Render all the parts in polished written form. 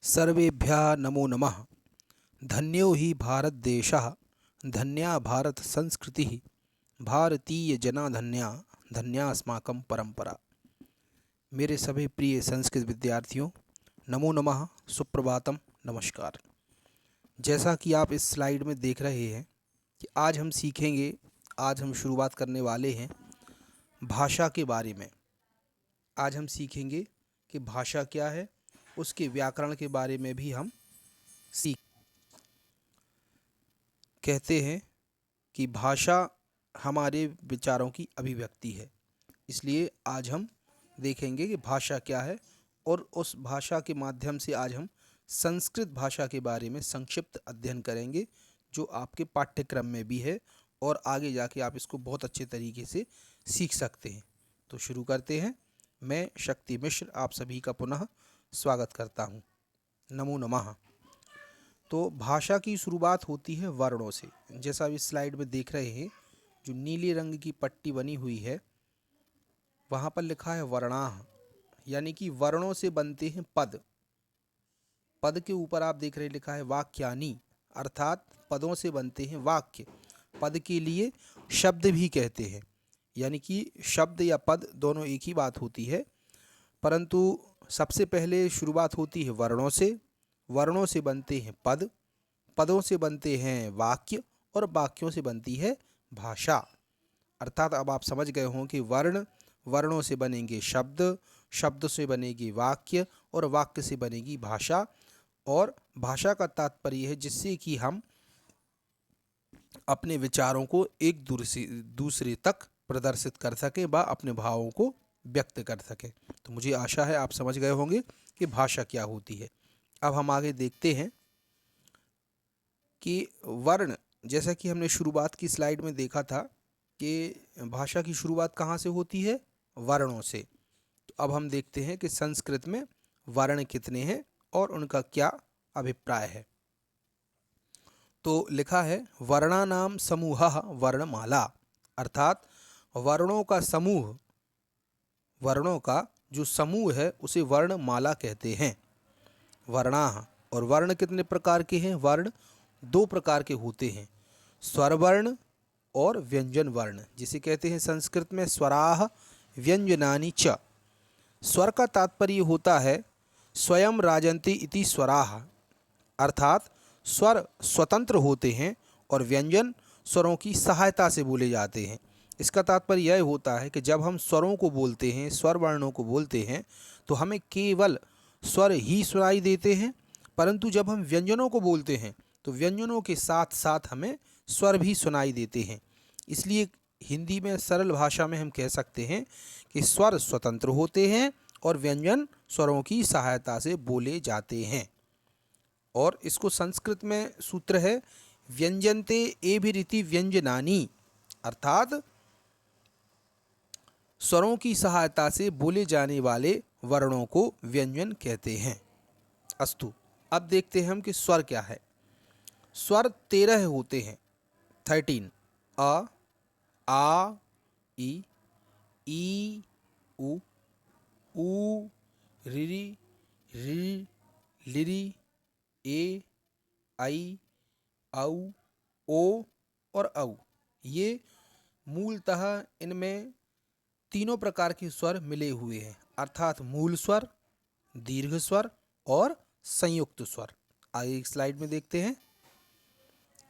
सर्वेभ्यः नमो नमः। धन्यो हि भारत देशः, धन्या भारत संस्कृतिः, भारतीय जना धन्या, धन्यास्माकं परंपरा। मेरे सभी प्रिय संस्कृत विद्यार्थियों, नमो नमः, सुप्रभातम, नमस्कार। जैसा कि आप इस स्लाइड में देख रहे हैं कि आज हम शुरुआत करने वाले हैं भाषा के बारे में। आज हम सीखेंगे कि भाषा क्या है, उसके व्याकरण के बारे में भी हम कहते हैं कि भाषा हमारे विचारों की अभिव्यक्ति है। इसलिए आज हम देखेंगे कि भाषा क्या है और उस भाषा के माध्यम से आज हम संस्कृत भाषा के बारे में संक्षिप्त अध्ययन करेंगे, जो आपके पाठ्यक्रम में भी है और आगे जाके आप इसको बहुत अच्छे तरीके से सीख सकते हैं। तो शुरू करते हैं। मैं शक्ति मिश्र आप सभी का पुनः स्वागत करता हूँ। नमो नमः। तो भाषा की शुरुआत होती है वर्णों से। जैसा इस स्लाइड में देख रहे हैं, जो नीले रंग की पट्टी बनी हुई है वहाँ पर लिखा है वर्णाः, यानी कि वर्णों से बनते हैं पद। पद के ऊपर आप देख रहे हैं लिखा है वाक्यानि, अर्थात पदों से बनते हैं वाक्य। पद के लिए शब्द भी कहते हैं, यानी कि शब्द या पद दोनों एक ही बात होती है, परंतु सबसे पहले शुरुआत होती है वर्णों से। वर्णों से बनते हैं पद, पदों से बनते हैं वाक्य और वाक्यों से बनती है भाषा। अर्थात अब आप समझ गए हों कि वर्णों से बनेंगे शब्द, शब्द से बनेगी वाक्य और वाक्य से बनेगी भाषा। और भाषा का तात्पर्य है जिससे कि हम अपने विचारों को एक दूसरे तक प्रदर्शित कर सकें व अपने भावों को व्यक्त कर सकें। तो मुझे आशा है आप समझ गए होंगे कि भाषा क्या होती है। अब हम आगे देखते हैं कि वर्ण, जैसा कि हमने शुरुआत की स्लाइड में देखा था कि भाषा की शुरुआत कहाँ से होती है, वर्णों से। तो अब हम देखते हैं कि संस्कृत में वर्ण कितने हैं और उनका क्या अभिप्राय है। तो लिखा है वर्णानाम समूहः वर्णमाला, अर्थात वर्णों का समूह, वर्णों का जो समूह है उसे वर्णमाला कहते हैं। वर्णाः, और वर्ण कितने प्रकार के हैं? वर्ण दो प्रकार के होते हैं, स्वर वर्ण और व्यंजन वर्ण, जिसे कहते हैं संस्कृत में स्वराः व्यंजनानि च। स्वर का तात्पर्य होता है स्वयं राजन्ति इति स्वराः, अर्थात स्वर स्वतंत्र होते हैं और व्यंजन स्वरों की सहायता से बोले जाते हैं। इसका तात्पर्य यह होता है कि जब हम स्वरों को बोलते हैं, स्वर वर्णों को बोलते हैं, तो हमें केवल स्वर ही सुनाई देते हैं, परंतु जब हम व्यंजनों को बोलते हैं तो व्यंजनों के साथ साथ हमें स्वर भी सुनाई देते हैं। इसलिए हिंदी में सरल भाषा में हम कह सकते हैं कि स्वर स्वतंत्र होते हैं और व्यंजन स्वरों की सहायता से बोले जाते हैं। और इसको संस्कृत में सूत्र है व्यंजनते एभिरिति व्यंजनानि, अर्थात स्वरों की सहायता से बोले जाने वाले वर्णों को व्यंजन कहते हैं। अस्तु, अब देखते हैं हम कि स्वर क्या है। स्वर 13 होते हैं, 13। अ, आ, ई, उ, ऋ, लिरि, ए, आई, औ, ओ और औ। ये मूलतः इनमें तीनों प्रकार के स्वर मिले हुए हैं, अर्थात मूल स्वर, दीर्घ स्वर और संयुक्त स्वर। आगे एक स्लाइड में देखते हैं।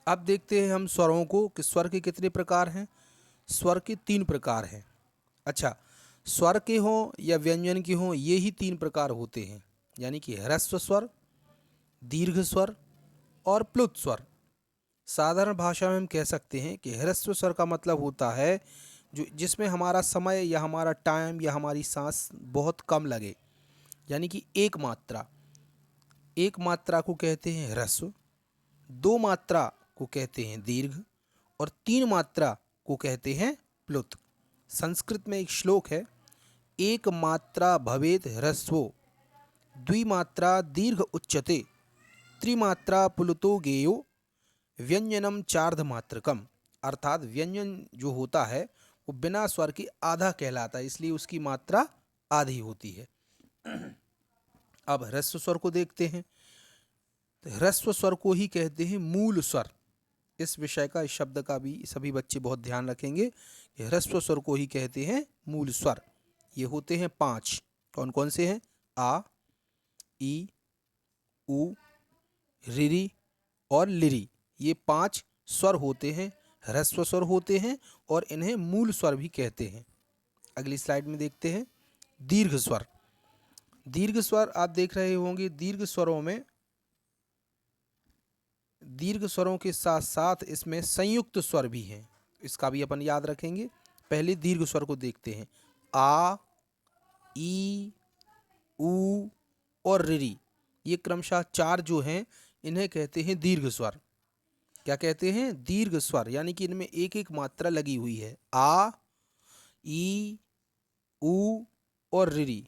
अब देखते हैं हम स्वरों को कि स्वर के कितने प्रकार हैं। स्वर के 3 प्रकार हैं। अच्छा, स्वर के हों या व्यंजन के हों, ये ही 3 प्रकार होते हैं, यानी कि ह्रस्व स्वर, दीर्घ स्वर और प्लुत स्वर। साधारण भाषा में हम कह सकते हैं कि ह्रस्व स्वर का मतलब होता है जिसमें हमारा समय या हमारा टाइम या हमारी सांस बहुत कम लगे, यानी कि एक मात्रा को कहते हैं ह्रस्व, 2 मात्रा को कहते हैं दीर्घ और 3 मात्रा को कहते हैं प्लुत। संस्कृत में एक श्लोक है, एक मात्रा भवेत् ह्रस्वो, द्विमात्रा दीर्घ उच्यते, त्रिमात्रा प्लुतो गेयो, व्यंजनम चार्धमात्रकम। अर्थात व्यंजन जो होता है वो बिना स्वर के आधा कहलाता है, इसलिए उसकी मात्रा आधी होती है। अब ह्रस्व स्वर को देखते हैं। तो ह्रस्व स्वर को ही कहते हैं मूल स्वर। इस विषय का, इस शब्द का भी सभी बच्चे बहुत ध्यान रखेंगे कि ह्रस्व स्वर को ही कहते हैं मूल स्वर। ये होते हैं 5। कौन कौन से हैं? आ, ई, उ, ऋ और लिरि। ये 5 स्वर होते हैं, ह्रस्व स्वर होते हैं और इन्हें मूल स्वर भी कहते हैं। अगली स्लाइड में देखते हैं दीर्घ स्वर। दीर्घ स्वर आप देख रहे होंगे, दीर्घ स्वरों के साथ साथ इसमें संयुक्त स्वर भी हैं। इसका भी अपन याद रखेंगे। पहले दीर्घ स्वर को देखते हैं। आ, ई, उ और ऋ। ये क्रमशः 4 जो हैं इन्हें कहते हैं दीर्घ स्वर। क्या कहते हैं? दीर्घ स्वर, यानी कि इनमें एक एक मात्रा लगी हुई है। आ, ई, उ और ऋ,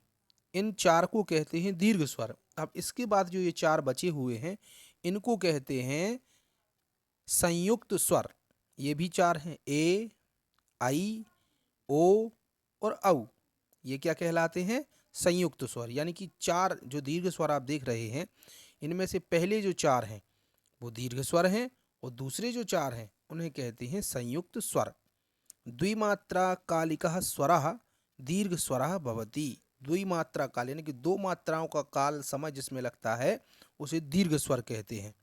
इन 4 को कहते हैं दीर्घ स्वर। अब इसके बाद जो ये 4 बचे हुए हैं इनको कहते हैं संयुक्त स्वर। ये भी 4 हैं, ए, आई, ओ और औ। ये क्या कहलाते हैं? संयुक्त स्वर। यानी कि 4 जो दीर्घ स्वर आप देख रहे हैं इनमें से पहले जो 4 हैं वो दीर्घ स्वर हैं और दूसरे जो 4 हैं उन्हें कहते हैं संयुक्त स्वर। द्विमात्रा कालिकः स्वरः दीर्घ स्वरः भवति। द्विमात्रा काल यानी कि 2 मात्राओं का काल, समय जिसमें लगता है उसे दीर्घ स्वर कहते हैं।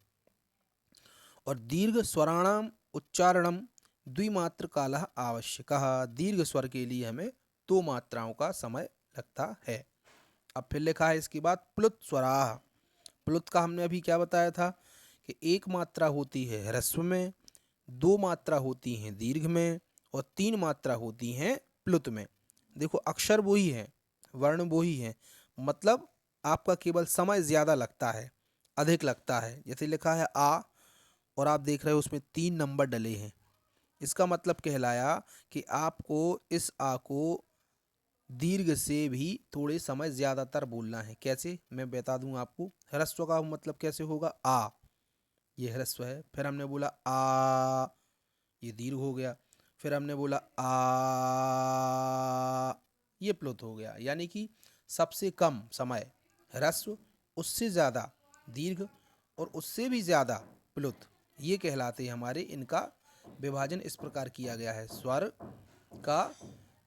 और दीर्घ स्वराणाम उच्चारणम द्विमात्र कालः आवश्यकः। दीर्घ स्वर के लिए हमें 2 मात्राओं का समय लगता है। अब फिर लिखा है इसके बाद प्लुत स्वराः। प्लुत का हमने अभी क्या बताया था कि 1 मात्रा होती है ह्रस्व में, 2 मात्रा होती हैं दीर्घ में और 3 मात्रा होती हैं प्लुत में। देखो अक्षर वही हैं, वर्ण वही हैं, मतलब आपका केवल समय ज़्यादा लगता है, अधिक लगता है। जैसे लिखा है आ और आप देख रहे हो उसमें 3 नंबर डले हैं। इसका मतलब कहलाया कि आपको इस आ को दीर्घ से भी थोड़े समय ज़्यादातर बोलना है। कैसे? मैं बता दूं आपको। ह्रस्व का मतलब कैसे होगा? आ, ये ह्रस्व है। फिर हमने बोला आ, ये दीर्घ हो गया। फिर हमने बोला आ, ये प्लुत हो गया। यानी कि सबसे कम समय ह्रस्व, उससे ज़्यादा दीर्घ और उससे भी ज़्यादा प्लुत, ये कहलाते हैं हमारे। इनका विभाजन इस प्रकार किया गया है स्वर का: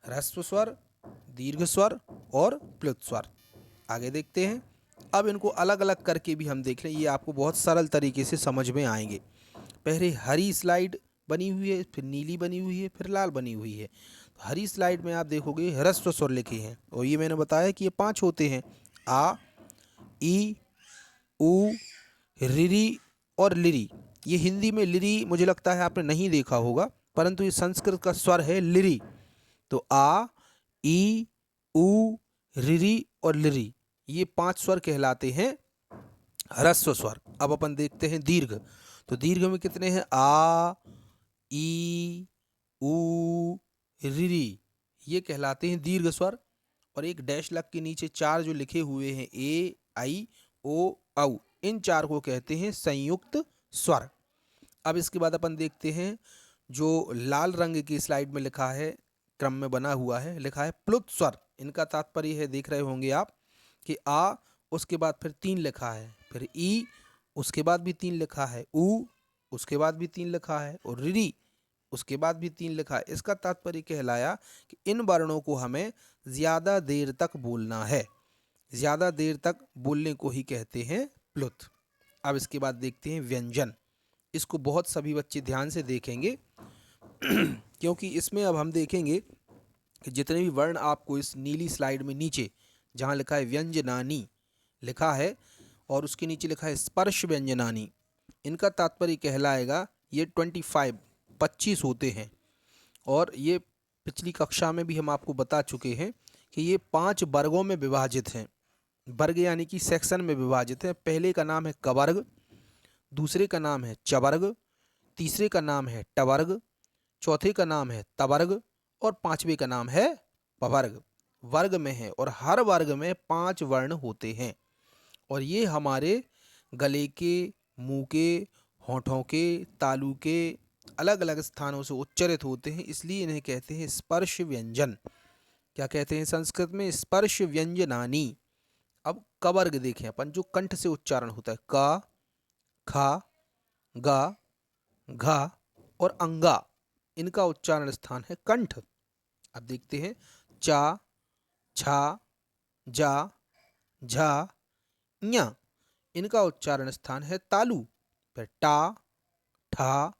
ह्रस्व स्वर, दीर्घ स्वर और प्लुत स्वर। आगे देखते हैं। अब इनको अलग अलग करके भी हम देख लें, ये आपको बहुत सरल तरीके से समझ में आएंगे। पहले हरी स्लाइड बनी हुई है, फिर नीली बनी हुई है, फिर लाल बनी हुई है। तो हरी स्लाइड में आप देखोगे ह्रस्व स्वर लिखे हैं और ये मैंने बताया कि ये 5 होते हैं: आ, ई, उ, ऋ और लिरि। ये हिंदी में लिरि मुझे लगता है आपने नहीं देखा होगा, परंतु ये संस्कृत का स्वर है लिरि। तो आ, ई, उ, ऋ और लिरि, ये 5 स्वर कहलाते हैं ह्रस्व स्वर। अब अपन देखते हैं दीर्घ। तो दीर्घ में कितने हैं? आ, ई, उ, ऋ, ये कहलाते हैं दीर्घ स्वर। और एक डैश लग के नीचे 4 जो लिखे हुए हैं, ए, आई, ओ, औ, इन 4 को कहते हैं संयुक्त स्वर। अब इसके बाद अपन देखते हैं जो लाल रंग की स्लाइड में लिखा है, क्रम में बना हुआ है, लिखा है प्लुत स्वर। इनका तात्पर्य है, देख रहे होंगे आप कि आ, उसके बाद फिर 3 लिखा है, फिर ई, उसके बाद भी 3 लिखा है, उ, उसके बाद भी 3 लिखा है और ऋ, उसके बाद भी 3 लिखा है। इसका तात्पर्य कहलाया कि इन वर्णों को हमें ज़्यादा देर तक बोलना है। ज़्यादा देर तक बोलने को ही कहते हैं प्लुत। अब इसके बाद देखते हैं व्यंजन। इसको बहुत सभी बच्चे ध्यान से देखेंगे क्योंकि इसमें अब हम देखेंगे कि जितने भी वर्ण आपको इस नीली स्लाइड में नीचे जहाँ लिखा है व्यंजनानी लिखा है और उसके नीचे लिखा है स्पर्श व्यंजनानी, इनका तात्पर्य कहलाएगा ये 25 होते हैं। और ये पिछली कक्षा में भी हम आपको बता चुके हैं कि ये 5 वर्गों में विभाजित हैं। वर्ग यानी कि सेक्शन में विभाजित हैं। पहले का नाम है कवर्ग, दूसरे का नाम है चवर्ग, तीसरे का नाम है टवर्ग, चौथे का नाम है तवर्ग और 5वें का नाम है पवर्ग। वर्ग में है और हर वर्ग में 5 वर्ण होते हैं और ये हमारे गले के, मुंह के, होठों के, तालू के अलग अलग स्थानों से उच्चारित होते हैं, इसलिए इन्हें कहते हैं स्पर्श व्यंजन। क्या कहते हैं संस्कृत में? स्पर्श व्यंजनानी। अब कवर्ग देखें अपन, जो कंठ से उच्चारण होता है, क, खा, गा, घा और अंगा, इनका उच्चारण स्थान है कंठ। अब देखते हैं चा, छा, जा, झा, ञ, इनका उच्चारण स्थान है तालु। फिर टा, ठा,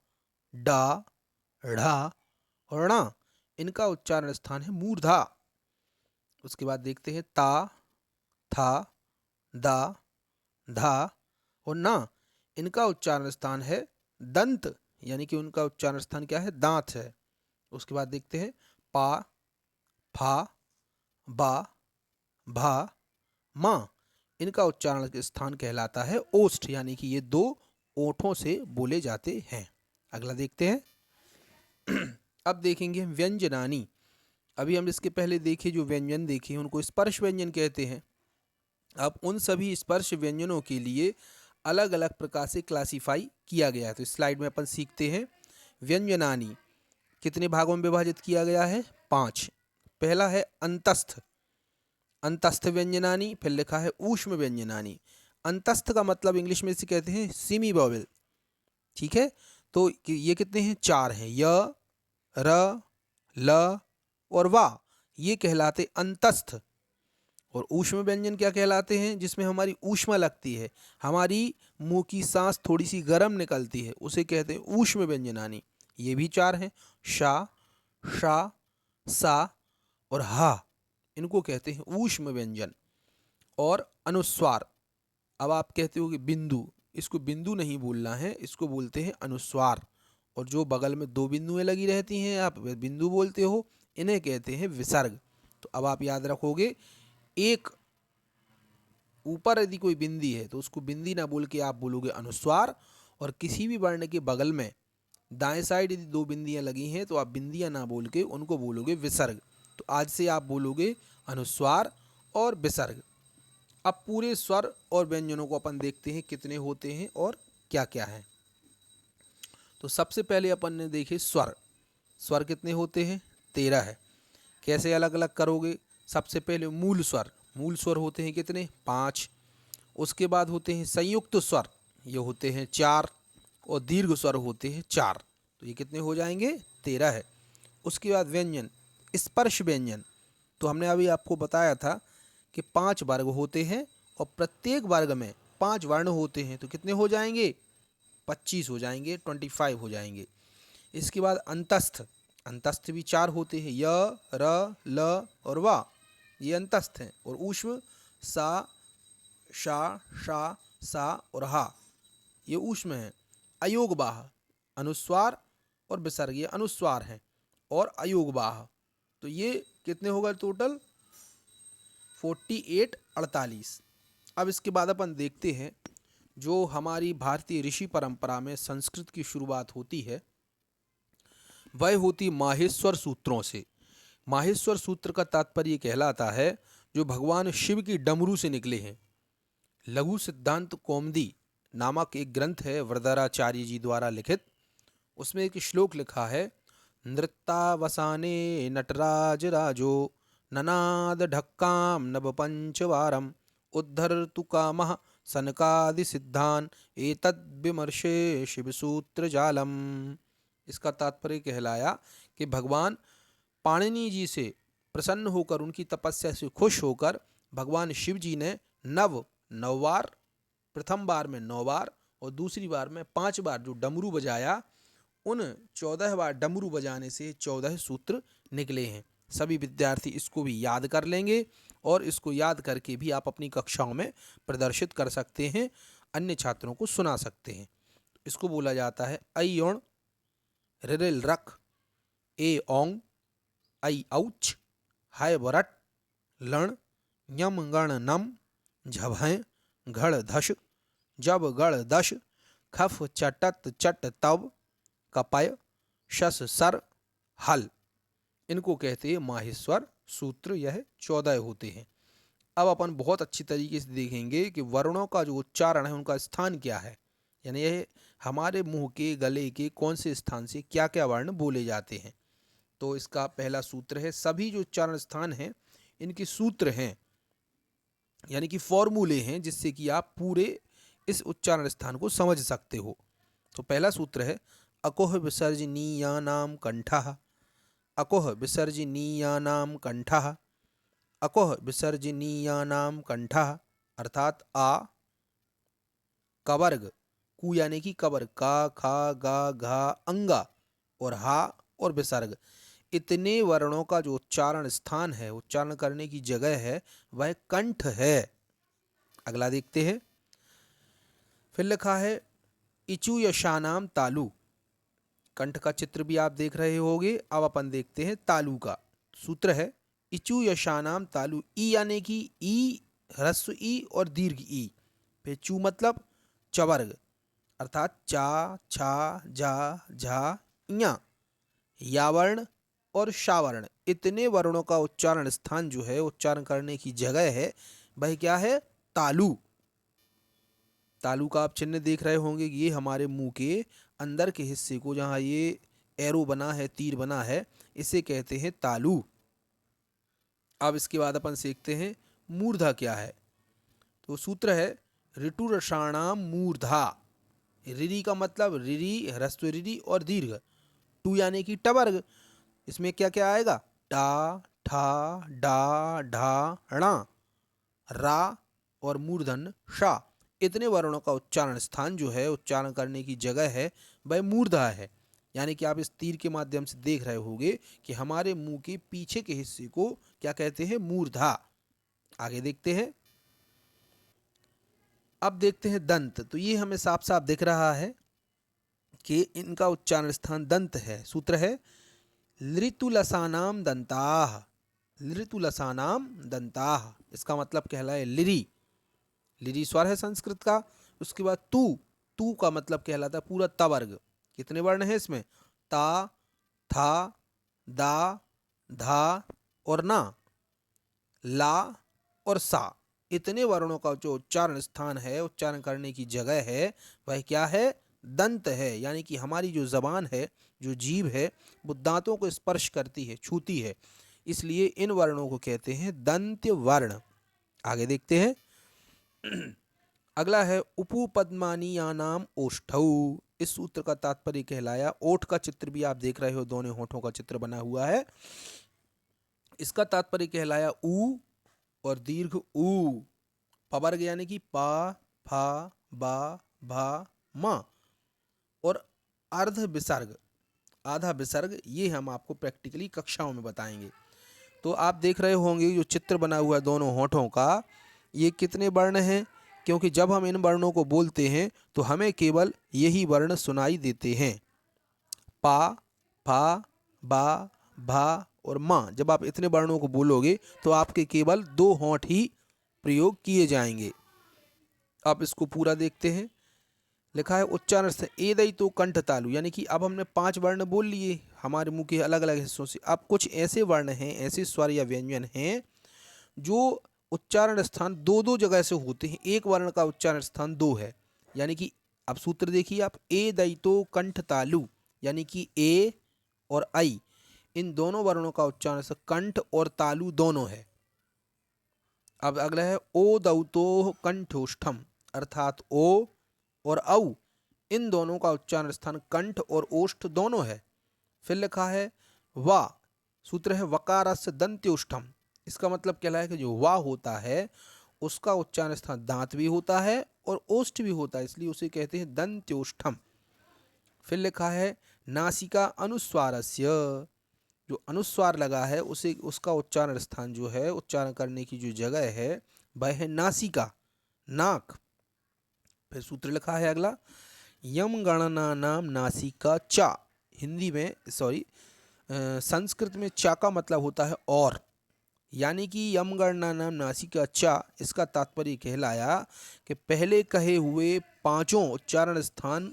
डा, ढ़ा और णा, इनका उच्चारण स्थान है मूर्धा। उसके बाद देखते हैं ता, था, दा, धा और ना, इनका उच्चारण स्थान है दंत, यानी कि उनका उच्चारण स्थान क्या है, दांत है। उसके बाद देखते हैं पा, फा, बा, भा, माँ, इनका उच्चारण के स्थान कहलाता है ओष्ठ, यानी कि ये दो ओठों से बोले जाते हैं। अगला देखते हैं अब देखेंगे हम व्यंजनानी। अभी हम इसके पहले देखे जो व्यंजन देखे उनको स्पर्श व्यंजन कहते हैं। अब उन सभी स्पर्श व्यंजनों के लिए अलग अलग प्रकार से क्लासिफाई किया गया है। तो इस स्लाइड में अपन सीखते हैं व्यंजनानी कितने भागों में विभाजित किया गया है, 5। पहला है अंतस्थ, अंतस्थ व्यंजनानी। फिर लिखा है ऊष्म व्यंजनानी। अंतस्थ का मतलब इंग्लिश में इसे कहते हैं सेमी वोवेल, ठीक है। तो ये कितने हैं, 4 हैं, य, र, ल और वा, ये कहलाते अंतस्थ। और ऊष्म व्यंजन क्या कहलाते हैं, जिसमें हमारी ऊष्मा लगती है, हमारी मुंह की सांस थोड़ी सी गर्म निकलती है, उसे कहते हैं ऊष्म व्यंजनानी। ये भी 4 हैं, शा, शा, सा और हा, इनको कहते हैं ऊष्म व्यंजन। और अनुस्वार, अब आप कहते हो कि बिंदु, इसको बिंदु नहीं बोलना है, इसको बोलते हैं अनुस्वार। और जो बगल में 2 बिंदुएं लगी रहती हैं आप बिंदु बोलते हो, इन्हें कहते हैं विसर्ग। तो अब आप याद रखोगे, एक ऊपर यदि कोई बिंदी है तो उसको बिंदी ना बोल के आप बोलोगे अनुस्वार, और किसी भी वर्ण के बगल में दाएं साइड यदि 2 बिंदियां लगी हैं तो आप बिंदियां ना बोल के उनको बोलोगे विसर्ग। तो आज से आप बोलोगे अनुस्वार और विसर्ग। अब पूरे स्वर और व्यंजनों को अपन देखते हैं कितने होते हैं और क्या क्या है। तो सबसे पहले अपन ने देखे स्वर, स्वर कितने होते हैं, 13 है। कैसे अलग अलग करोगे, सबसे पहले मूल स्वर, मूल स्वर होते हैं कितने, 5। उसके बाद होते हैं संयुक्त स्वर, ये होते हैं 4। और दीर्घ स्वर होते हैं 4। तो ये कितने हो जाएंगे, 13 है। उसके बाद व्यंजन, स्पर्श व्यंजन, तो हमने अभी आपको बताया था कि 5 वर्ग होते हैं और प्रत्येक वर्ग में 5 वर्ण होते हैं, तो कितने हो जाएंगे, 25 हो जाएंगे, 25 हो जाएंगे। इसके बाद अंतस्थ, अंतस्थ भी 4 होते हैं, य, र, ल और वा, ये अंतस्थ हैं। और ऊष्म, सा, शा, शा, सा और हा, ये ऊष्म है। अयोगवाह, अनुस्वार और विसर्ग, ये अनुस्वार हैं। और अयोगवाह, तो ये कितने होगा टोटल, 48, 48। अब इसके बाद अपन देखते हैं जो हमारी भारतीय ऋषि परंपरा में संस्कृत की शुरुआत होती है वह होती माहेश्वर सूत्रों से। माहेश्वर सूत्र का तात्पर्य कहलाता है जो भगवान शिव की डमरू से निकले हैं। लघु सिद्धांत कौमुदी नामक एक ग्रंथ है वरदाचार्य जी द्वारा लिखित, उसमें एक श्लोक लिखा है, नृत्तावसाने नटराज राजो ननाद ढक्काम नव पंचवारम उद्धरतु कामः सनकादि सिद्धान एतद् विमर्शे शिवसूत्र जालम। इसका तात्पर्य कहलाया कि भगवान पाणिनि जी से प्रसन्न होकर उनकी तपस्या से खुश होकर भगवान शिव जी ने 9 बार, प्रथम बार में 9 बार और दूसरी बार में 5 बार जो डमरू बजाया, उन 14 बार डमरू बजाने से 14 सूत्र निकले हैं। सभी विद्यार्थी इसको भी याद कर लेंगे और इसको याद करके भी आप अपनी कक्षाओं में प्रदर्शित कर सकते हैं, अन्य छात्रों को सुना सकते हैं। इसको बोला जाता है ऐ औण, रिरिल रख, ए औंग, ऐ औच, हाय वरट, लण, यम गण नम, झभय, घड़ धश, जब गढ़ दश, खफ चटत चट तब, कपय, शस सर, हल, इनको कहते हैं माहेश्वर सूत्र। यह 14 होते हैं। अब अपन बहुत अच्छी तरीके से देखेंगे कि वर्णों का जो उच्चारण है उनका स्थान क्या है, यानी यह हमारे मुंह के गले के कौन से स्थान से क्या क्या वर्ण बोले जाते हैं। तो इसका पहला सूत्र है, सभी जो उच्चारण स्थान हैं इनके सूत्र हैं, यानी कि फॉर्मूले हैं जिससे कि आप पूरे इस उच्चारण स्थान को समझ सकते हो। तो पहला सूत्र है अकोह विसर्जनीयानाम कंठः, अकोह विसर्जनीयानाम कंठः, अकोह विसर्जनीयानाम कंठः, अर्थात आ कवर्ग, कु यानी कि कवर्ग, का खा गा घा अंगा, और हा और विसर्ग, इतने वर्णों का जो उच्चारण स्थान है, उच्चारण करने की जगह है, वह कंठ है। अगला देखते हैं। फिर लिखा है इचु यशानाम तालु, कंठ का चित्र भी आप देख रहे होगे। अब अपन देखते हैं तालु का। सूत्र है इचु यशानाम तालु, ई यानी कि ई, ह्रस्व ई और दीर्घ ई, फिर चू मतलब चवर्ग, अर्थात चा छा जा झा या, यावर्ण और शावर्ण, इतने वर्णों का उच्चारण स्थान जो है, उच्चारण करने की जगह है, वह क्या है? तालु। तालु का आप चिन्ह देख रहे होंगे कि ये हमारे मुंह के अंदर के हिस्से को, जहाँ ये एरो बना है, तीर बना है, इसे कहते हैं तालु। अब इसके बाद अपन सीखते हैं मूर्धा क्या है। तो सूत्र है ऋतु रसाणाम मूर्धा, रिरी का मतलब रिरी, ह्रस्व रिरी और दीर्घ, टू यानी कि टवर्ग, इसमें क्या क्या आएगा? टा ठा डा ढा णा, रा और मूर्धन शा, इतने वर्णों का उच्चारण स्थान जो है, उच्चारण करने की जगह है, वह मूर्धा है। यानी कि आप इस तीर के माध्यम से देख रहे होंगे कि हमारे मुंह के पीछे के हिस्से को क्या कहते हैं? मूर्धा। आगे देखते हैं। अब देखते हैं दंत। तो ये हमें साफ साफ दिख रहा है कि इनका उच्चारण स्थान दंत है। सूत्र है लृतुलसानाम दंताः, लृतुलसानाम दंताः, इसका मतलब कहलाए लिरी, लिरी स्वर है संस्कृत का। उसके बाद तू, तू का मतलब कहलाता है पूरा तवर्ग। कितने वर्ण हैं इसमें? ता, था, दा, धा और ना, ला और सा, इतने वर्णों का जो उच्चारण स्थान है, उच्चारण करने की जगह है, वह क्या है? दंत है। यानी कि हमारी जो जबान है, जो जीभ है, वो दांतों को स्पर्श करती है, छूती है, इसलिए इन वर्णों को कहते हैं दंत्य वर्ण। आगे देखते हैं। अगला है उपपद्मानीयानाम ओष्ठौ, इस सूत्र का तात्पर्य कहलाया, ओठ का चित्र भी आप देख रहे हो, दोनों होठों का चित्र बना हुआ है, इसका तात्पर्य कहलाया ऊ और दीर्घ ऊ, पवर्ग यानी कि पा फा बा भा मा, और अर्ध विसर्ग, आधा विसर्ग, ये हम आपको प्रैक्टिकली कक्षाओं में बताएंगे। तो आप देख रहे होंगे जो चित्र बना हुआ है दोनों होठों का, ये कितने वर्ण हैं? क्योंकि जब हम इन वर्णों को बोलते हैं तो हमें केवल यही वर्ण सुनाई देते हैं, पा फा बा भा और माँ। जब आप इतने वर्णों को बोलोगे तो आपके केवल दो होंठ ही प्रयोग किए जाएंगे। आप इसको पूरा देखते हैं। लिखा है उच्चारण से एदई तो कंठ तालु, यानी कि अब हमने 5 वर्ण बोल लिए हमारे मुंह के अलग अलग हिस्सों से। अब कुछ ऐसे वर्ण हैं, ऐसे स्वर या व्यंजन हैं जो उच्चारण स्थान दो दो जगह से होते हैं, एक वर्ण का उच्चारण स्थान दो है। यानी कि अब सूत्र देखिए आप, ए दई तो कंठ तालु, यानी कि ए और आई, इन दोनों वर्णों का उच्चारण से कंठ और तालु दोनों है। अब अगला है ओ दौतो कंठोष्ठम, अर्थात ओ और औ, इन दोनों का उच्चारण स्थान कंठ और ओष्ठ दोनों है। फिर लिखा है वा, सूत्र है वकारस्य दंत्योष्ठम, इसका मतलब क्या है कि जो वा होता है उसका उच्चारण स्थान दांत भी होता है और ओष्ठ भी होता है, इसलिए उसे कहते हैं दंत्योष्ठम। फिर लिखा है नासिका अनुस्वारस्य, जो अनुस्वार लगा है उसे, उसका उच्चारण स्थान जो है, उच्चारण करने की जो जगह है, वह है नासिका, नाक। फिर सूत्र लिखा है अगला यम गणना नाम नासिका चा, हिंदी में संस्कृत में चा का मतलब होता है और, यानी कि यम गणना नाम नासिका चा, इसका तात्पर्य कहलाया कि पहले कहे हुए पांचों उच्चारण स्थान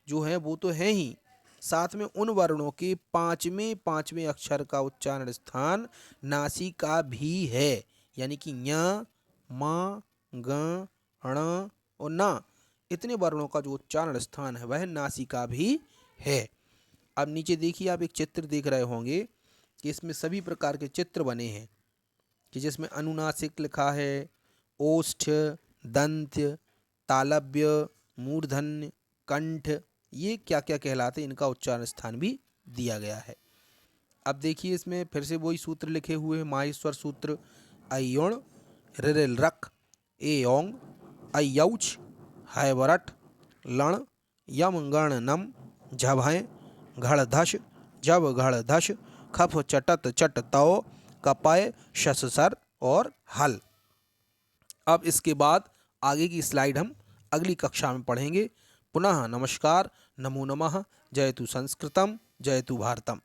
जो हैं वो तो हैं ही, साथ में उन वर्णों के पांचवें पांचवें अक्षर का उच्चारण स्थान नासिका भी है। यानी कि ञ म ग ण और ना, इतने वर्णों का जो उच्चारण स्थान है वह नासिका भी है। अब नीचे देखिए, आप एक चित्र देख रहे होंगे कि इसमें सभी प्रकार के चित्र बने हैं, कि जिसमें अनुनासिक लिखा है, ओष्ठ, दंत्य, तालव्य, मूर्धन्य, कंठ, ये क्या क्या कहलाते हैं, इनका उच्चारण स्थान भी दिया गया है। अब देखिए इसमें फिर से वही सूत्र लिखे हुए हैं, माहेश्वर सूत्र। अयोण, रिरिल रख, एयोंग, अयौच, हैवरट, लण, यम गण नम, झभय, घड़ धस, जब घड़ धस, खफ चटत चट तौ, कपय, शससर और हल। अब इसके बाद आगे की स्लाइड हम अगली कक्षा में पढ़ेंगे। पुनः नमस्कार, नमो नमः, जयतु संस्कृतम, जयतु भारतम।